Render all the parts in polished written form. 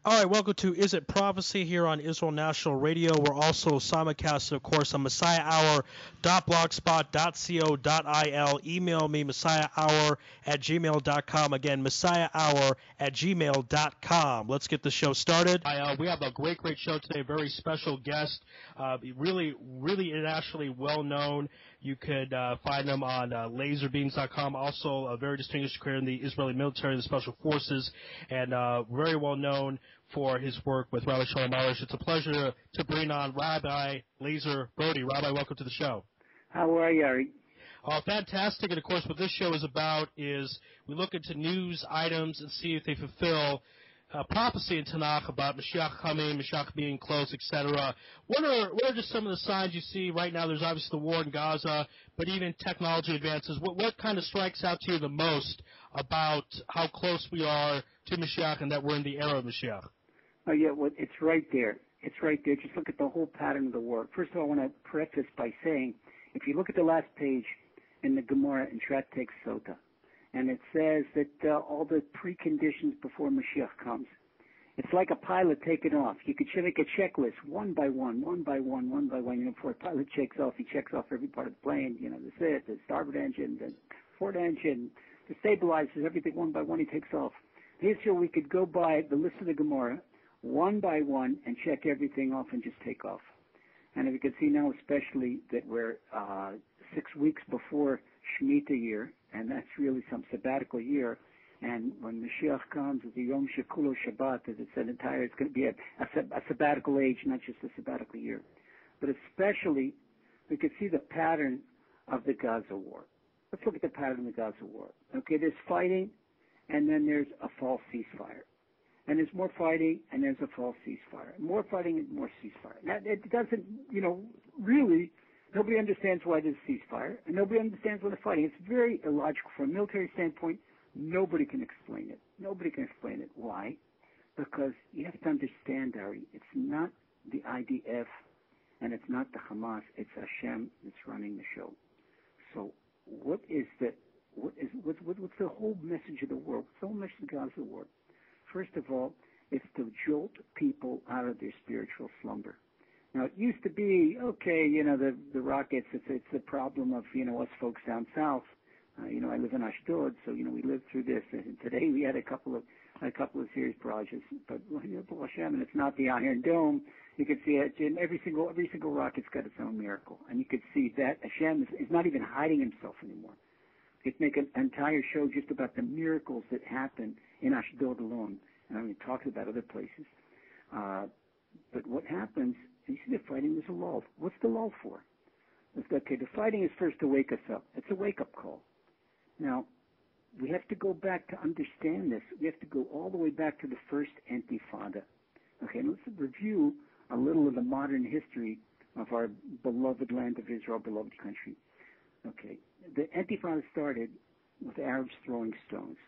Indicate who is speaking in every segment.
Speaker 1: All right, welcome to Is It Prophecy here on Israel National Radio. We're also simulcasted, of course, on messiahhour.blogspot.co.il. Email me, messiahhour@gmail.com. Again, messiahhour@gmail.com. Let's get the show started. We have a great show today. Very special guest, really internationally well known. You could find him on laserbeams.com. Also, a very distinguished career in the Israeli military, the Special Forces, and very well known for his work with Rabbi Shalom Arush. It's a pleasure to bring on Rabbi Lazer Brody. Rabbi, welcome to the show.
Speaker 2: How are you, Ari?
Speaker 1: Fantastic. And, of course, what this show is about is we look into news items and see if they fulfill prophecy in Tanakh about Mashiach coming, Mashiach being close, etc. What are just some of the signs you see right now? There's obviously the war in Gaza, but even technology advances. What kind of strikes out to you the most about how close we are to Mashiach and that we're in the era of Mashiach?
Speaker 2: Oh, yeah, well, it's right there. It's right there. Just look at the whole pattern of the work. First of all, I want to preface by saying, if you look at the last page in the Gemara in Shattek Sota, and it says that all the preconditions before Mashiach comes, it's like a pilot taking off. You could make a checklist one by one. Before a pilot checks off, he checks off every part of the plane. The starboard engine, the forward engine, the stabilizers, everything one by one he takes off. This year we could go by the list of the Gemara one by one and check everything off and just take off. And as you can see now, especially that we're 6 weeks before Shemitah year, and that's really some sabbatical year. And when Mashiach comes, it's the Yom Shekulo Shabbat, as it said entire, it's going to be a sabbatical age, not just a sabbatical year. But especially, we can see the pattern of the Gaza war. Let's look at the pattern of the Gaza war. Okay, there's fighting, and then there's a false ceasefire. And there's more fighting, and there's a false ceasefire. More fighting and more ceasefire. Now, it doesn't, really, nobody understands why there's ceasefire, and nobody understands why they're fighting. It's very illogical. From a military standpoint, nobody can explain it. Nobody can explain it. Why? Because you have to understand, Ari, it's not the IDF, and it's not the Hamas. It's Hashem that's running the show. So what's the whole message of the war? What's the whole message of the Gaza war? First of all, it's to jolt people out of their spiritual slumber. Now, it used to be, okay, the rockets, it's the problem of, us folks down south. I live in Ashdod, so, we lived through this. And today we had a couple of serious barrages. But, Hashem, and it's not the Iron Dome. You can see it in every single rocket's got its own miracle. And you could see that Hashem is not even hiding himself anymore. You could make an entire show just about the miracles that happen in Ashdod alone. And I mean, talks about other places. But what happens, you see the fighting, there's a lull. What's the lull for? Okay, the fighting is first to wake us up. It's a wake-up call. Now, we have to go back to understand this. We have to go all the way back to the first Intifada. Okay, and let's review a little of the modern history of our beloved land of Israel, beloved country. Okay, the Intifada started with Arabs throwing stones.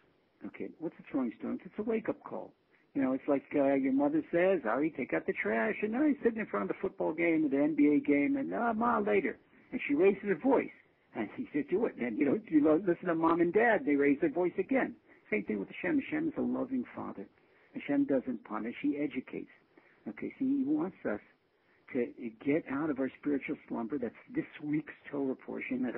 Speaker 2: Okay, what's the throwing stones? It's a wake-up call. It's like your mother says, Ari, take out the trash. And now he's sitting in front of the football game or the NBA game, and a mile later, and she raises her voice. And he said, do it. And, you listen to mom and dad, they raise their voice again. Same thing with Hashem. Hashem is a loving father. Hashem doesn't punish, he educates. Okay, so he wants us to get out of our spiritual slumber. That's this week's Torah portion. That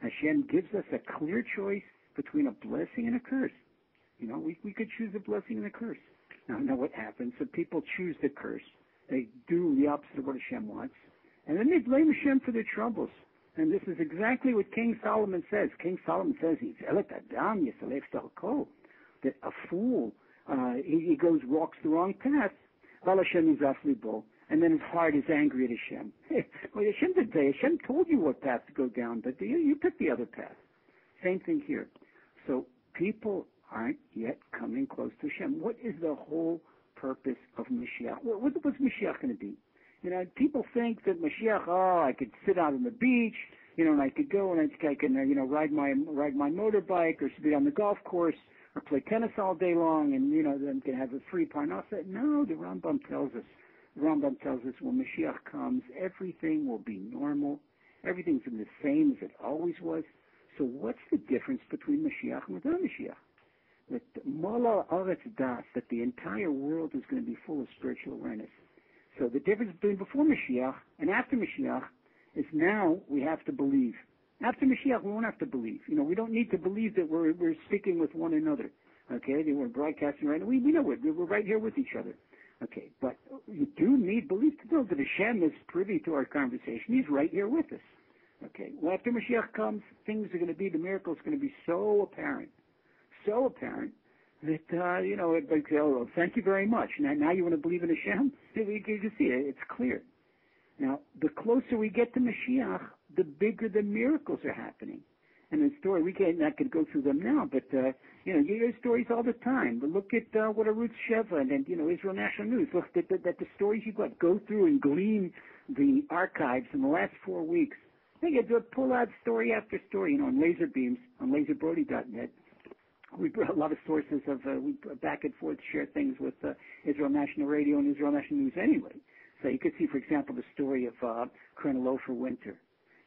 Speaker 2: Hashem gives us a clear choice between a blessing and a curse. We could choose a blessing and a curse. Now what happens? So people choose the curse. They do the opposite of what Hashem wants. And then they blame Hashem for their troubles. And this is exactly what King Solomon says. King Solomon says, that a fool, he walks the wrong path. And then his heart is angry at Hashem. Well, Hashem didn't say. Hashem told you what path to go down, but you picked the other path. Same thing here. So people aren't yet coming close to Hashem. What is the whole purpose of Mashiach? What's Mashiach going to be? People think that Mashiach, I could sit out on the beach, and I could go and I can, ride my motorbike or sit on the golf course or play tennis all day long and, then can have a free parnasa. No, the Rambam tells us when Mashiach comes, everything will be normal. Everything's the same as it always was. So what's the difference between Mashiach and without Mashiach? that Mala Aretz Das, that the entire world is going to be full of spiritual awareness. So the difference between before Mashiach and after Mashiach is now we have to believe. After Mashiach, we won't have to believe. We don't need to believe that we're speaking with one another. Okay, they were broadcasting right now. We know it. We're right here with each other. Okay, but you do need belief to know that Hashem is privy to our conversation. He's right here with us. Okay, well, after Mashiach comes, things are going to be, the miracle is going to be so apparent that, everybody say, oh, thank you very much. Now you want to believe in Hashem? You can see it. It's clear. Now, the closer we get to Mashiach, the bigger the miracles are happening. And the story, not going to go through them now, but, you hear stories all the time. But look at what Arutz Sheva and Israel National News. Look at the stories you got. Go through and glean the archives in the last 4 weeks. They get to pull out story after story, on laser beams, on laserbrody.net. We brought a lot of sources of, we back and forth share things with Israel National Radio and Israel National News anyway. So you could see, for example, the story of Colonel Ofer Winter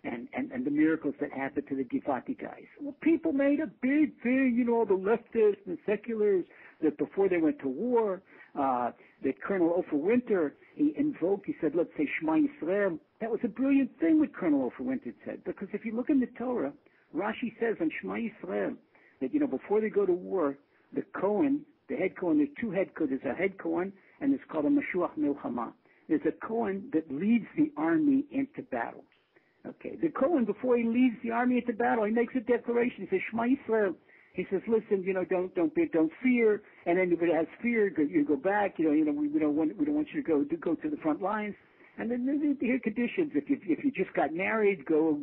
Speaker 2: and the miracles that happened to the Givati guys. Well, people made a big thing, all the leftists and seculars, that before they went to war, that Colonel Ofer Winter, he said, let's say Shema Yisrael. That was a brilliant thing what Colonel Ofer Winter said, because if you look in the Torah, Rashi says on Shema Yisrael that, before they go to war, the Kohen, the head Kohen, there's two head Kohen, there's a head Kohen, and it's called a Mashuach Milchama. There's a Kohen that leads the army into battle. Okay, the Kohen, before he leads the army into battle, he makes a declaration. He says, Shema Yisrael. He says, listen, don't fear. And anybody has fear, you go back. We don't want you to go to the front lines. And then here are conditions. If you just got married, go,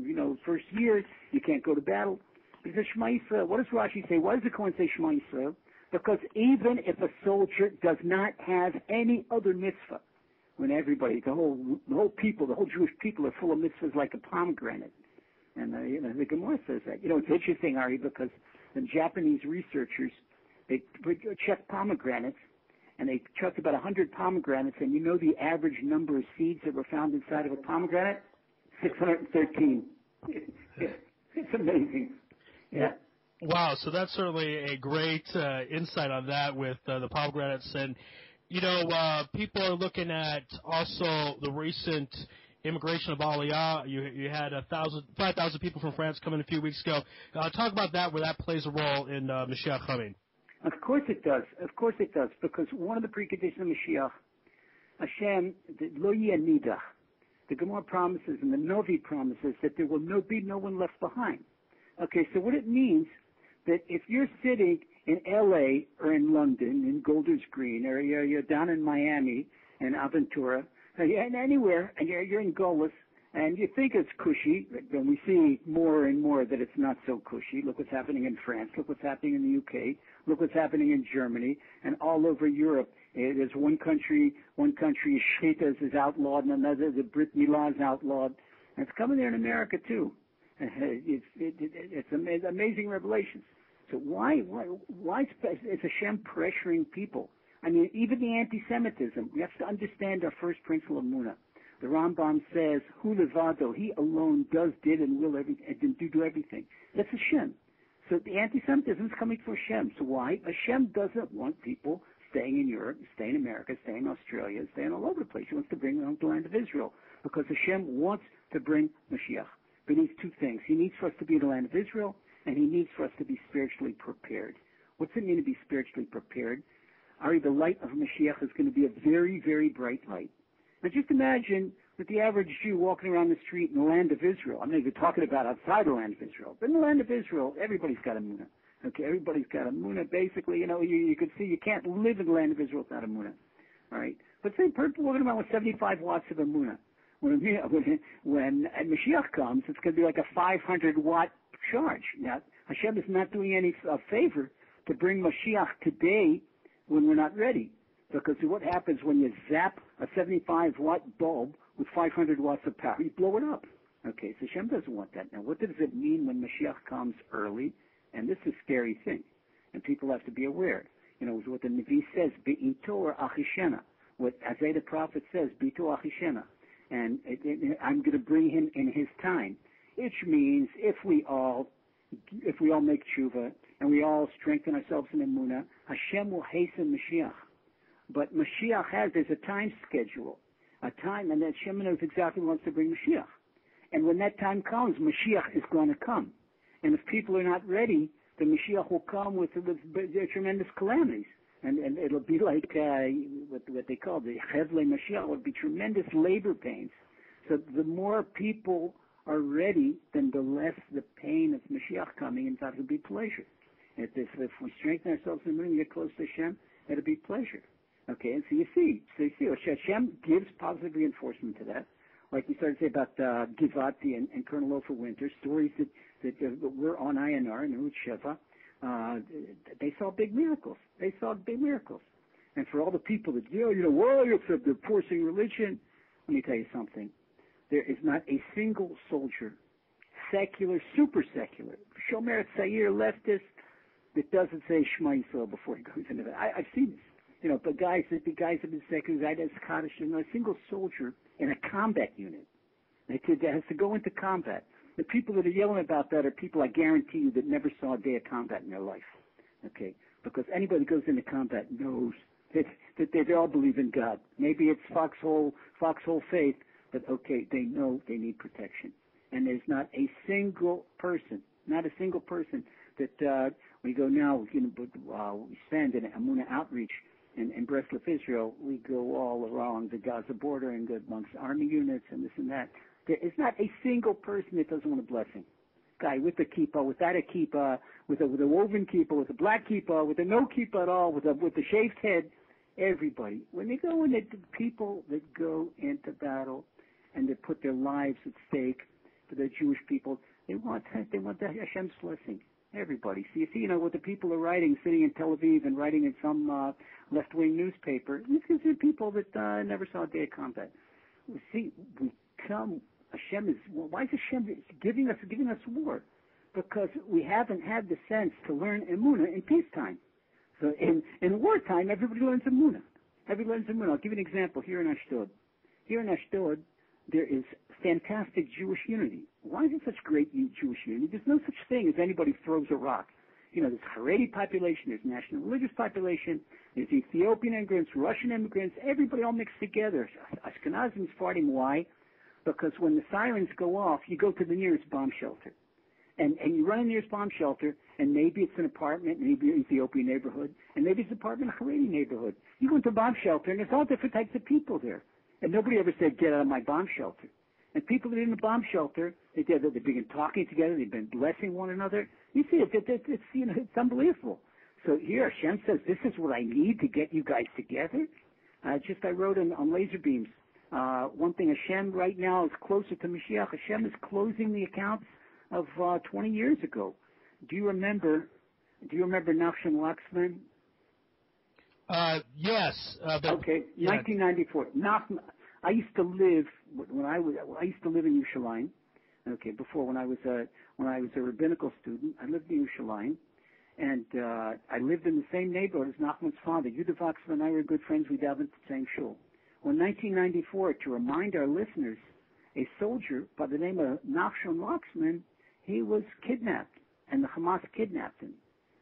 Speaker 2: first year, you can't go to battle. He says, Shema Yisrael. What does Rashi say? Why does the Kohen say Shema Yisrael? Because even if a soldier does not have any other mitzvah, when everybody, the whole people, the whole Jewish people are full of mitzvahs like a pomegranate. And, the Gemara says that. It's interesting, Ari, because the Japanese researchers, they check pomegranates, and they checked about 100 pomegranates, and the average number of seeds that were found inside of a pomegranate? 613. It's amazing. Yeah.
Speaker 1: Wow, so that's certainly a great insight on that with the pomegranates. And, people are looking at also the recent immigration of Aliyah. You had 5,000 people from France come in a few weeks ago. Talk about that, where that plays a role in Mashiach coming.
Speaker 2: Of course it does. Because one of the preconditions of Mashiach, Hashem, lo yeh nidach, the Gemara promises and the Novi promises that there will be no one left behind. Okay, so what it means that if you're sitting in L.A. or in London, in Golders Green, or you're down in Miami, in Aventura, and anywhere, and you're in Golis, and you think it's cushy, then we see more and more that it's not so cushy. Look what's happening in France. Look what's happening in the UK. Look what's happening in Germany and all over Europe. There's one country, Shchitas is outlawed, and another, the Brit Milah is outlawed. And it's coming there in America, too. It's amazing revelations. So why is Hashem pressuring people? I mean, even the anti-Semitism, we have to understand our first principle of Emuna. The Rambam says, Hu levado, he alone did and will do everything. That's Hashem. So the anti-Semitism is coming from Hashem. So why? Hashem doesn't want people staying in Europe, staying in America, staying in Australia, staying all over the place. He wants to bring them home to the land of Israel, because Hashem wants to bring Mashiach. But he needs two things. He needs for us to be in the land of Israel, and he needs for us to be spiritually prepared. What's it mean to be spiritually prepared? Ari, the light of Mashiach is going to be a very, very bright light. Now just imagine with the average Jew walking around the street in the land of Israel. I'm not even talking about outside the land of Israel. But in the land of Israel, everybody's got Emuna. Okay, everybody's got Emuna. Basically, you can see you can't live in the land of Israel without Emuna. All right? But say people walking around with 75 watts of Emuna. When Mashiach comes, it's going to be like a 500-watt charge. Now, Hashem is not doing any favor to bring Mashiach today when we're not ready. Because what happens when you zap a 75-watt bulb with 500 watts of power? You blow it up. Okay, so Hashem doesn't want that. Now, what does it mean when Mashiach comes early? And this is a scary thing. And people have to be aware. What the Navi says, Be'ito or Achishena. What Isaiah the prophet says, Be'ito Achishena. And I'm going to bring him in his time. Which means if we all make tshuva, and we all strengthen ourselves in Emuna, Hashem will hasten Mashiach. But Mashiach there's a time schedule, a time, and that Hashem knows exactly wants to bring Mashiach. And when that time comes, Mashiach is going to come. And if people are not ready, the Mashiach will come with tremendous calamities. And it'll be like what they call the Chevle Mashiach. It will be tremendous labor pains. So the more people are ready, then the less the pain of Mashiach coming. In fact, it'll be pleasure. If we strengthen ourselves in the moon and get close to Hashem, it'll be pleasure. Okay, and so you see, Hashem gives positive reinforcement to that. Like we started to say about Givati and Colonel Ofer Winter, stories that were on INR and Ruth Sheva. They saw big miracles. And for all the people that, why they're forcing religion, let me tell you something. There is not a single soldier, secular, super secular, Shomer Tzair, leftist, that doesn't say Shema Yisrael before he goes into that. I've seen this. But guys have been secular, guys have Kaddish, a single soldier in a combat unit that has to go into combat. The people that are yelling about that are people, I guarantee you, that never saw a day of combat in their life. Okay? Because anybody that goes into combat knows that they all believe in God. Maybe it's foxhole faith, but okay, they know they need protection. And there's not a single person that we go now, we stand in Emuna outreach in Breslov, Israel. We go all around the Gaza border and go amongst army units and this and that. There is not a single person that doesn't want a blessing. Guy with a kippah, without a kippah, with a woven kippah, with a black kippah, with a no kippah at all, with a shaved head, everybody. When they go in, the people that go into battle and they put their lives at stake for the Jewish people, they want Hashem's blessing. Everybody. So you see, what the people are writing, sitting in Tel Aviv and writing in some left-wing newspaper, these are people that never saw a day of combat. See, why is Hashem giving us war? Because we haven't had the sense to learn Emuna in peacetime. So in wartime, everybody learns Emuna. I'll give you an example here in Ashdod. There is fantastic Jewish unity. Why is it such great Jewish unity? There's no such thing as anybody throws a rock. There's Haredi population, there's national religious population, there's Ethiopian immigrants, Russian immigrants, everybody all mixed together. Ashkenazim, Sephardim, why? Because when the sirens go off, you go to the nearest bomb shelter. And you run in the nearest bomb shelter, and maybe it's an apartment, maybe an Ethiopian neighborhood, and maybe it's an apartment in a Haredi neighborhood. You go into a bomb shelter, and there's all different types of people there. And nobody ever said, get out of my bomb shelter. And people that are in the bomb shelter, they've been talking together, they've been blessing one another. You see, it's unbelievable. So here Hashem says, this is what I need to get you guys together. I wrote on laser beams, one thing, Hashem right now is closer to Mashiach. Hashem is closing the accounts of 20 years ago. Do you remember Nachshon Laxman?
Speaker 1: Yes.
Speaker 2: Okay, yeah. 1994. I used to live in Yerushalayim. Okay, before when I was a rabbinical student, I lived in Yerushalayim, and I lived in the same neighborhood as Nachman's father. Yudah Vaxman and I were good friends. We davened at the same shul. Well, in 1994, to remind our listeners, a soldier by the name of Nachshon Laxman, he was kidnapped, and the Hamas kidnapped him.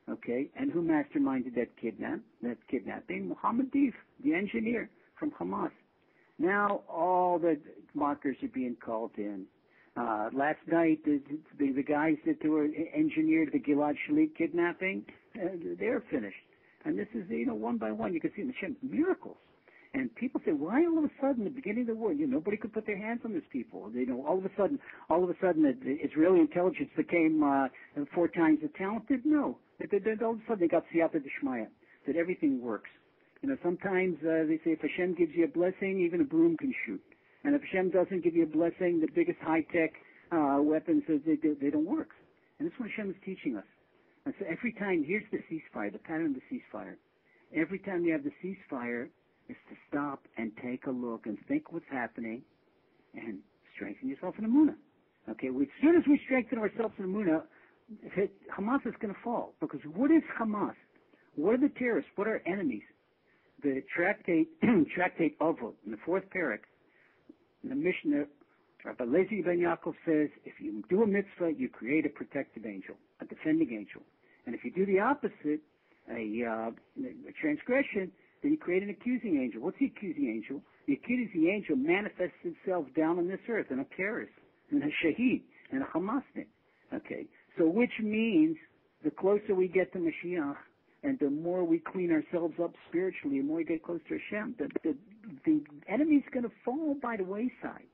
Speaker 2: Okay, and who masterminded that kidnapping? Mohammed Deif, the engineer from Hamas. Now all the markers are being called in. Last night, the guys that were engineered the Gilad Shalit kidnapping, they're finished. And this is, one by one, you can see in the Shem miracles. And people say, why all of a sudden, at the beginning of the war, nobody could put their hands on these people? All of a sudden, the Israeli intelligence became 4 times as talented? No. All of a sudden, they got siyata d'shmaya, that everything works. Sometimes they say if Hashem gives you a blessing, even a broom can shoot. And if Hashem doesn't give you a blessing, the biggest high-tech weapons, they don't work. And that's what Hashem is teaching us. And so every time, here's the ceasefire, the pattern of the ceasefire. Every time you have the ceasefire, is to stop and take a look and think what's happening and strengthen yourself in Emuna. Okay, as soon as we strengthen ourselves in Emuna, Hamas is going to fall. Because what is Hamas? What are the terrorists? What are enemies? The tractate Avot, in the 4th parak, in the Mishnah, Rabbi Lazer Ben Yaakov says, if you do a mitzvah, you create a protective angel, a defending angel. And if you do the opposite, a transgression, then you create an accusing angel. What's the accusing angel? The accusing angel manifests itself down on this earth in a terrorist, in a shaheed, in a Hamasnik. Okay, so which means the closer we get to Mashiach, and the more we clean ourselves up spiritually, the more we get close to Hashem, the enemy's going to fall by the wayside.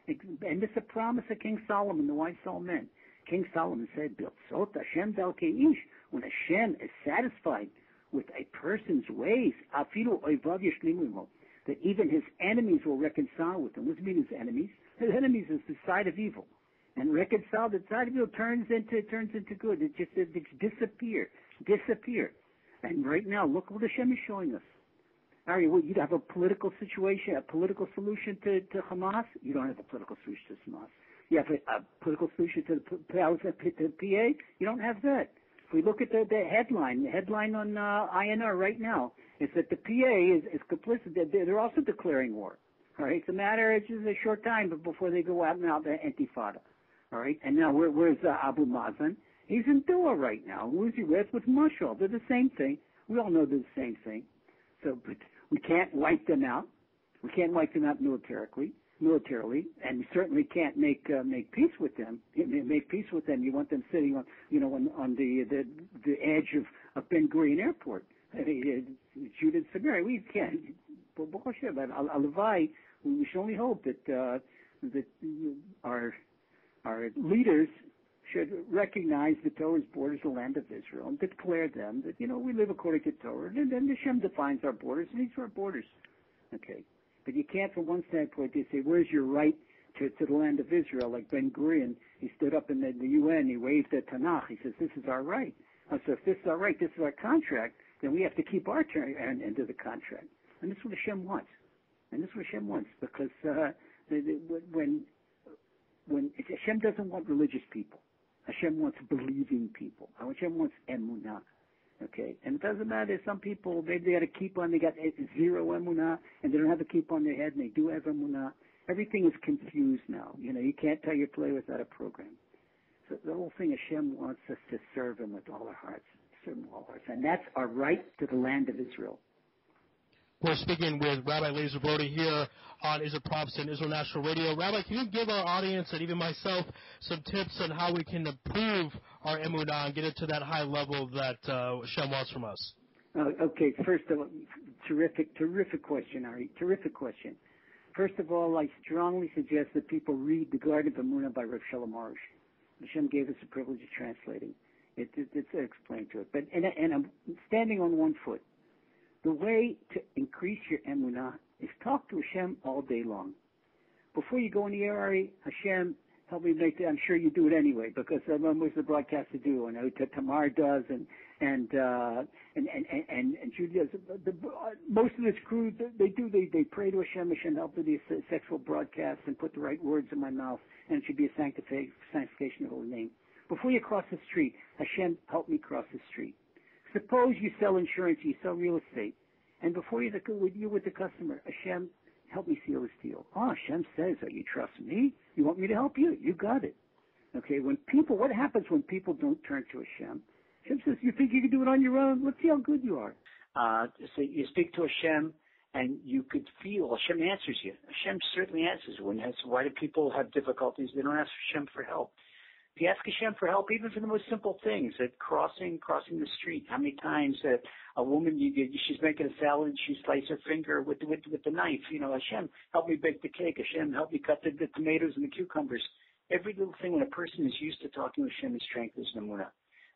Speaker 2: And this is a promise of King Solomon, the wise Solomon. King Solomon said, "Bilsot Hashem dalkei ish." When Hashem is satisfied with a person's ways, afilu oivav yishlimu imo, that even his enemies will reconcile with him. What does it mean, his enemies? His enemies is the side of evil. And reconcile, the side of evil turns into good. It just disappear. And right now, look what Hashem is showing us. Ari, you'd have a political situation, a political solution to Hamas? You don't have a political solution to Hamas. You have a political solution to the PA? You don't have that. If we look at the headline on INR right now is that the PA is complicit. They're also declaring war. All right, it's just a short time before they go out and out the Intifada. All right, and now where's Abu Mazen? He's in Doha right now. Who's he with? With Mashal. They're the same thing. We all know they're the same thing. So, but we can't wipe them out. We can't wipe them out militarily, and we certainly can't make peace with them. Make peace with them. You want them sitting on the edge of Ben Gurion Airport. Judah Samaria. We can't. But Alavai, we should only hope that our leaders should recognize the Torah's borders, the land of Israel, and declare them that, we live according to Torah, and then Hashem defines our borders, and these are our borders. Okay. But you can't, from one standpoint, they say, where's your right to the land of Israel? Like Ben Gurion, he stood up in the UN, he waved the Tanakh, he says, this is our right. So if this is our right, this is our contract, then we have to keep our turn into the contract. And this is what Hashem wants. Because when Hashem doesn't want religious people, Hashem wants believing people. Hashem wants Emuna. Okay, and it doesn't matter. Some people, maybe they got a kippah and they got zero Emuna, and they don't have a kippah on their head, and they do have Emuna. Everything is confused now. You can't tell your play without a program. So the whole thing, Hashem wants us to serve Him with all our hearts, and that's our right to the land of Israel.
Speaker 1: We're speaking with Rabbi Lazer Brody here on Israel Prophecy and Israel National Radio. Rabbi, can you give our audience and even myself some tips on how we can improve our emunah and get it to that high level that Hashem wants from us?
Speaker 2: Okay, first of all, terrific question, Ari. Terrific question. First of all, I strongly suggest that people read The Garden of Emuna by Rav Shalom Arush. Hashem gave us the privilege of translating. It's explained to it. But and I'm standing on one foot. The way to increase your emunah is talk to Hashem all day long. Before you go in the air, Ari, Hashem, help me make that. I'm sure you do it anyway, because most of the broadcasters do. I know Tamar does, and Judy does. Most of this crew, they pray to Hashem. Hashem, help with these sexual broadcasts and put the right words in my mouth, and it should be a sanctification of the holy name. Before you cross the street, Hashem, help me cross the street. Suppose you sell insurance, you sell real estate, and before you're with the customer, Hashem, help me seal this deal. Oh, Hashem says, oh, you trust me? You want me to help you? You got it. Okay, what happens when people don't turn to Hashem? Hashem says, you think you can do it on your own? Let's see how good you are. So you speak to Hashem, and you could feel Hashem answers you. Hashem certainly answers you. Why do people have difficulties? They don't ask Hashem for help. If you ask Hashem for help, even for the most simple things, at crossing the street, how many times a woman, she's making a salad, she slices her finger with the knife. Hashem, help me bake the cake. Hashem, help me cut the tomatoes and the cucumbers. Every little thing, when a person is used to talking to Hashem, his strength is Emuna.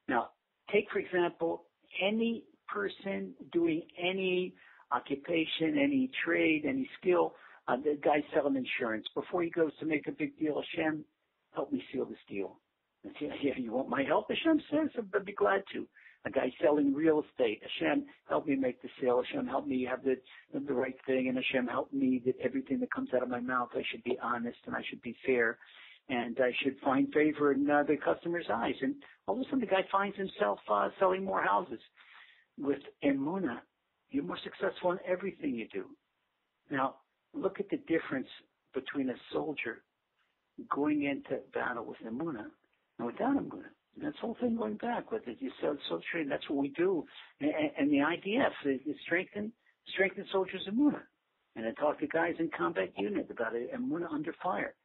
Speaker 2: Now, take, for example, any person doing any occupation, any trade, any skill. The guy selling insurance. Before he goes to make a big deal, Hashem, help me seal this deal. Yeah, you want my help? Hashem says, I'd be glad to. A guy selling real estate. Hashem, help me make the sale. Hashem, help me have the right thing. And Hashem, help me that everything that comes out of my mouth, I should be honest and I should be fair. And I should find favor in the customer's eyes. And all of a sudden the guy finds himself selling more houses. With Emuna, you're more successful in everything you do. Now, look at the difference between a soldier going into battle with Emuna and without Emuna.
Speaker 3: That's the whole thing going back with it. You said so true. That's what we do. And the IDF is strengthen soldiers' Emuna. And I talk to guys in combat unit about Emuna under fire.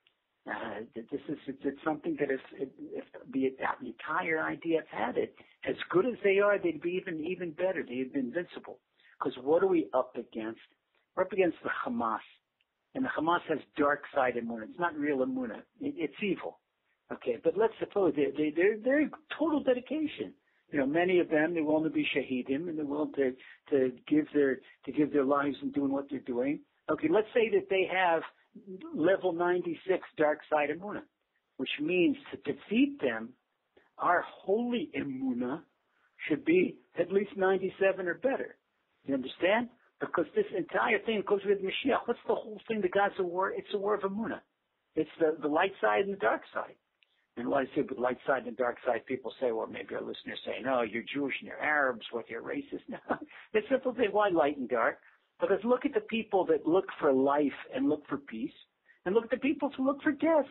Speaker 3: It's something that if the entire IDF had it, as good as they are, they'd be even better. They'd be invincible. Because what are we up against? We're up against the Hamas. And the Hamas has dark side Emuna. It's not real Emuna. It's evil. Okay, but let's suppose they're total dedication. Many of them, they're willing to be shaheedim, and they're willing to give their lives in doing what they're doing. Okay, let's say that they have level 96 dark side Emuna, which means to defeat them, our holy Emuna should be at least 97 or better. You understand? Because this entire thing goes with Mashiach. What's the whole thing? The God's a war. It's a war of Emuna. It's the light side and the dark side. And what I say with light side and dark side, people say, well, maybe our listeners say, no, you're Jewish and you're Arabs, what, you're racist? No, it's simple thing. Why light and dark? Because look at the people that look for life and look for peace, and look at the people who look for death.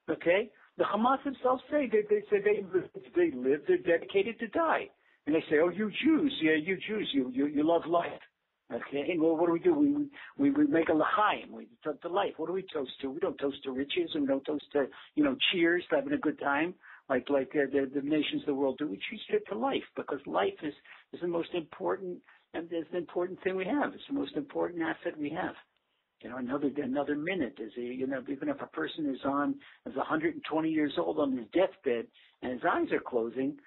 Speaker 3: Okay? The Hamas themselves say they live, they're dedicated to die. And they say, oh, you Jews, you Jews, you love life. Okay, well, what do? We make a l'chaim. We toast to life. What do we toast to? We don't toast to riches, and we don't toast to, cheers, to having a good time, like the nations of the world do. We choose to life, because life is the most important, and is the important thing we have. It's the most important asset we have. Another minute is even if a person is 120 years old on his deathbed and his eyes are closing,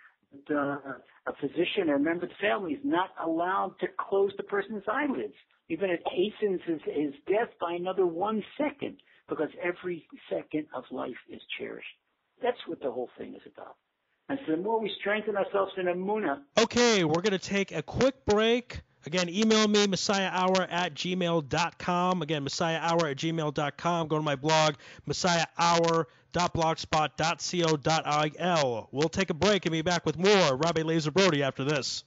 Speaker 3: a physician or a member of the family is not allowed to close the person's eyelids. Even it hastens his death by another 1 second, because every second of life is cherished. That's what the whole thing is about. And so the more we strengthen ourselves in Emuna.
Speaker 1: Okay, we're going to take a quick break. Again, email me, messiahhour@gmail.com. Again, messiahhour@gmail.com. Go to my blog, messiahhour.blogspot.co.il. We'll take a break and be back with more Rabbi Lazer Brody after this.